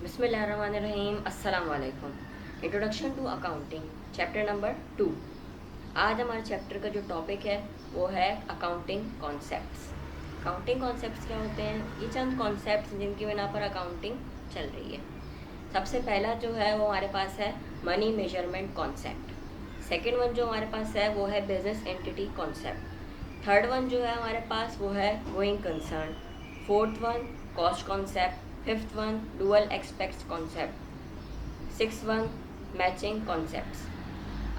बिस्मिल्लाहिर्रहमानिर्रहीम। अस्सलाम वालेकुम। Introduction to accounting, chapter number 2। आज हमारे चैप्टर का जो टॉपिक है वो है अकाउंटिंग कॉन्सेप्ट्स। अकाउंटिंग कॉन्सेप्ट्स क्या होते हैं? ये चंद कॉन्सेप्ट्स जिनकी बिना पर अकाउंटिंग चल रही है। सबसे पहला जो है वो हमारे पास है money measurement concept. Second one जो हमारे पास है वो है business entity concept. Third one जो है हमारे पास वो है going concern. Fourth one cost concept. Fifth one dual expects concept. Six one matching concepts.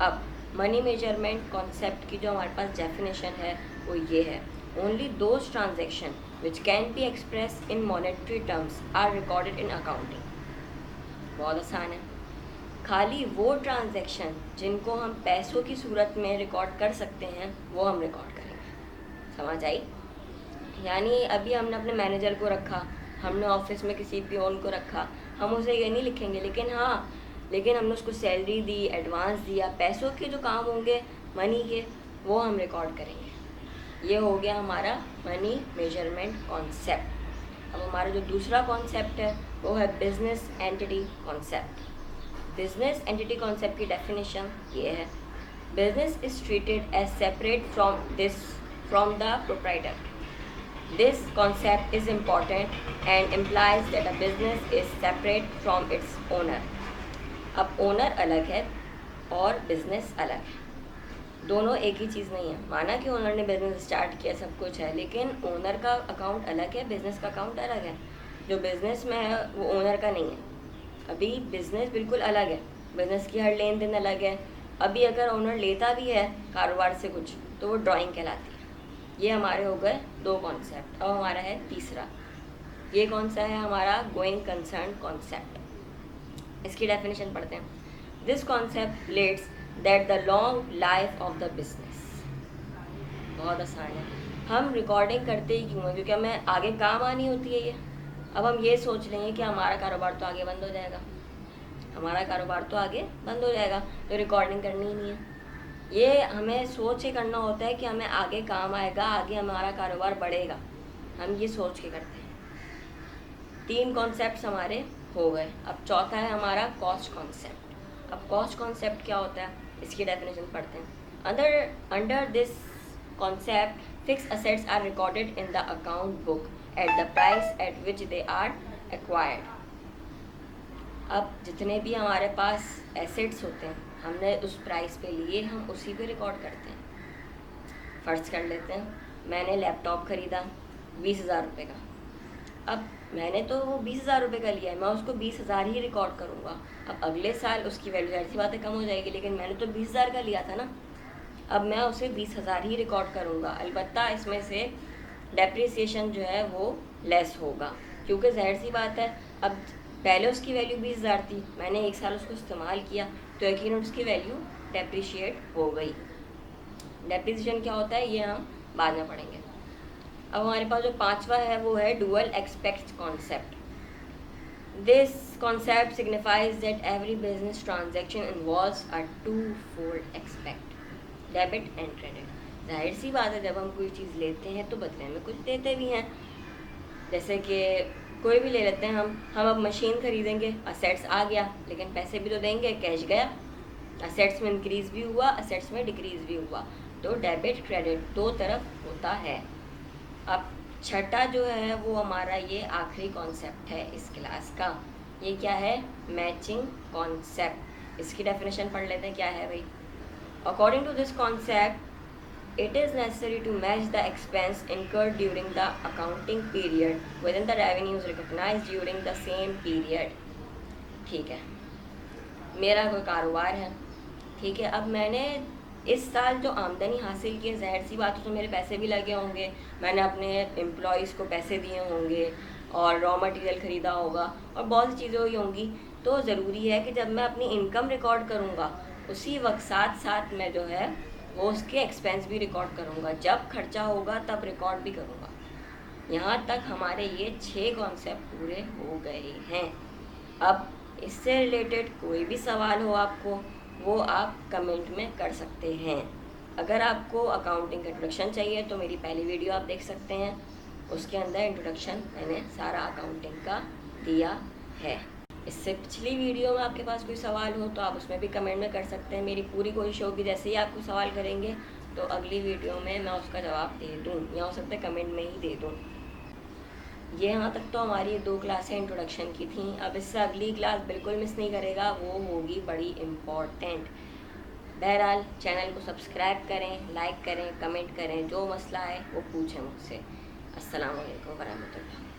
अब मनी मेजरमेंट कॉन्सेप्ट की जो हमारे पास डेफिनेशन है वो ये है, only those transaction which can be express in monetary terms are recorded in accounting. बहुत आसान है, खाली वो ट्रांजेक्शन जिनको हम पैसों की सूरत में रिकॉर्ड कर सकते हैं वो हम रिकॉर्ड करेंगे। समझ आई? यानी अभी हमने अपने मैनेजर को रखा, हमने ऑफिस में किसी पियोन को रखा, हम उसे ये नहीं लिखेंगे, लेकिन हमने उसको सैलरी दी, एडवांस दिया, पैसों के जो काम होंगे मनी के वो हम रिकॉर्ड करेंगे। ये हो गया हमारा मनी मेजरमेंट कॉन्सेप्ट। अब हमारा जो दूसरा कॉन्सेप्ट है वो है business entity concept. Business entity concept की डेफिनेशन ये है, business is treated as separate from the proprietor. This concept is important and implies that a business is separate from its owner. अब ओनर अलग है और बिजनेस अलग है, दोनों एक ही चीज़ नहीं है। माना कि ओनर ने बिजनेस स्टार्ट किया, सब कुछ है, लेकिन ओनर का अकाउंट अलग है, बिजनेस का अकाउंट अलग है। जो बिजनेस में है वो ओनर का नहीं है। अभी बिजनेस बिल्कुल अलग है, बिजनेस की हर लेन देन अलग है। अभी अगर ओनर लेता भी है कारोबार से कुछ तो वो ड्राइंग कहलाती है। ये हमारे हो गए दो कॉन्सेप्ट। अब हमारा है तीसरा, ये कौन सा है? हमारा गोइंग कंसर्न कॉन्सेप्ट। इसकी डेफिनेशन पढ़ते हैं। This concept relates that the long life of the business. बहुत आसान है, हम रिकॉर्डिंग करते ही क्यों है? क्योंकि हमें आगे काम आनी होती है ये। अब हम ये सोच लेंगे कि हमारा कारोबार तो आगे बंद हो जाएगा, हमारा कारोबार तो आगे बंद हो जाएगा, तो रिकॉर्डिंग करनी ही नहीं है। ये हमें सोच के करना होता है कि हमें आगे काम आएगा, आगे हमारा कारोबार बढ़ेगा, हम ये सोच के करते हैं। तीन कॉन्सेप्ट्स हमारे हो गए। अब चौथा है हमारा कॉस्ट कॉन्सेप्ट। अब कॉस्ट कॉन्सेप्ट क्या होता है, इसकी डेफिनेशन पढ़ते हैं। Under this concept fix assets are recorded in the account book at the price at which they are acquired. अब जितने भी हमारे पास एसेट्स होते हैं हमने उस प्राइस पे लिए, हम उसी पे रिकॉर्ड करते हैं। फ़र्ज़ कर लेते हैं मैंने लैपटॉप ख़रीदा 20,000 रुपये का। अब मैंने तो वो 20,000 रुपये का लिया है, मैं उसको 20,000 ही रिकॉर्ड करूँगा। अब अगले साल उसकी वैल्यू ऐसी बातें कम हो जाएगी, लेकिन मैंने तो 20,000 का लिया था ना, अब मैं उसे 20,000 ही रिकॉर्ड करूँगा। अलबत्ता इसमें से डेप्रिसिएशन जो है वो लेस होगा, क्योंकि ज़ाहिर सी बात है अब पहले उसकी वैल्यू 20,000 थी, मैंने एक साल उसको इस्तेमाल किया तो यकीन उसकी वैल्यू डेप्रिशिएट हो गई। डेप्रिसिएशन क्या होता है ये हम बाद में पढ़ेंगे। अब हमारे पास जो पांचवा है वो है dual expects concept. This concept signifies that every business transaction involves a two fold expect, debit and credit. जाहिर सी बात है जब हम कोई चीज़ लेते हैं तो बदले में कुछ देते भी हैं। जैसे कि कोई भी ले लेते हैं हम अब मशीन खरीदेंगे, असेट्स आ गया, लेकिन पैसे भी तो देंगे, कैश गया। असेट्स में इंक्रीज़ भी हुआ, असेट्स में डिक्रीज़ भी हुआ, तो डेबिट क्रेडिट दो तरफ होता है। अब छठा जो है वो हमारा ये आखिरी कॉन्सेप्ट है इस क्लास का, ये क्या है? Matching concept. इसकी डेफिनेशन पढ़ लेते हैं क्या है भाई। According to this concept it is necessary to match the expense incurred during the accounting period within the revenues recognized during the same period। ठीक है, मेरा कोई कारोबार है, ठीक है, अब मैंने इस साल जो आमदनी हासिल की है, ज़ाहिर सी बात है तो मेरे पैसे भी लगे होंगे, मैंने अपने एम्प्लॉयज़ को पैसे दिए होंगे और रॉ मटेरियल ख़रीदा होगा और बहुत सी चीज़ें हुई होंगी। तो ज़रूरी है कि जब मैं अपनी इनकम रिकॉर्ड करूँगा उसी वक्त साथ साथ मैं जो है वो उसके एक्सपेंस भी रिकॉर्ड करूँगा, जब खर्चा होगा तब रिकॉर्ड भी करूँगा। यहाँ तक हमारे ये 6 कॉन्सेप्ट पूरे हो गए हैं। अब इससे रिलेटेड कोई भी सवाल हो आपको वो आप कमेंट में कर सकते हैं। अगर आपको अकाउंटिंग का इंट्रोडक्शन चाहिए तो मेरी पहली वीडियो आप देख सकते हैं, उसके अंदर इंट्रोडक्शन मैंने सारा अकाउंटिंग का दिया है। इससे पिछली वीडियो में आपके पास कोई सवाल हो तो आप उसमें भी कमेंट में कर सकते हैं। मेरी पूरी कोशिश होगी जैसे ही आपको सवाल करेंगे तो अगली वीडियो में मैं उसका जवाब दे दूँ, या हो सकता है कमेंट में ही दे दूँ। ये यहाँ तक तो हमारी 2 क्लासें इंट्रोडक्शन की थी। अब इससे अगली क्लास बिल्कुल मिस नहीं करेगा, वो होगी बड़ी इम्पॉर्टेंट। बहरहाल चैनल को सब्सक्राइब करें, लाइक करें, कमेंट करें, जो मसला है वो पूछें मुझसे। अस्सलाम वालेकुम वरहमतुल्लाह।